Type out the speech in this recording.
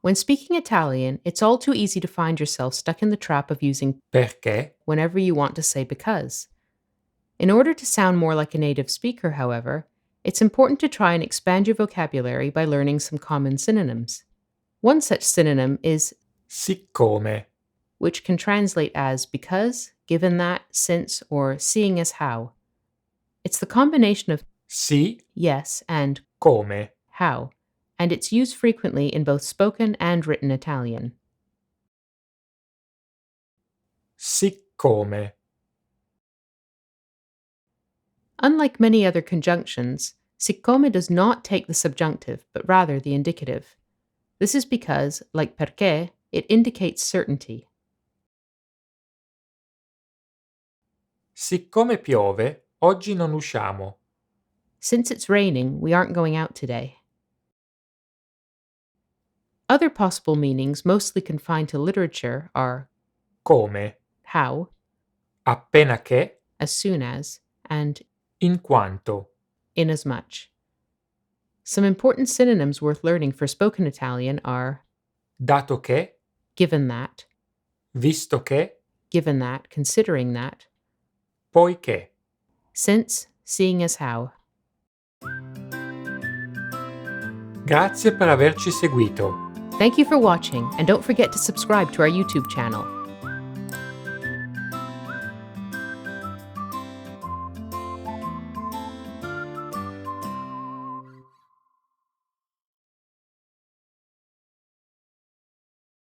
When speaking Italian, it's all too easy to find yourself stuck in the trap of using perché, whenever you want to say because. In order to sound more like a native speaker, however, it's important to try and expand your vocabulary by learning some common synonyms. One such synonym is siccome, which can translate as because, given that, since, or seeing as how. It's the combination of si, yes and come, how, and it's used frequently in both spoken and written Italian. siccome, Unlike many other conjunctions, siccome does not take the subjunctive, but rather the indicative. This is because, like perché, it indicates certainty. siccome piove, oggi non usciamo. Since it's raining, we aren't going out today. Other possible meanings, mostly confined to literature, are Come, how, appena che, as soon as, and in quanto. inasmuch. Some important synonyms worth learning for spoken Italian are Dato che, given that, visto che, considering that, poiché. since, seeing as how. Grazie per averci seguito. Thank you for watching, and don't forget to subscribe to our YouTube channel.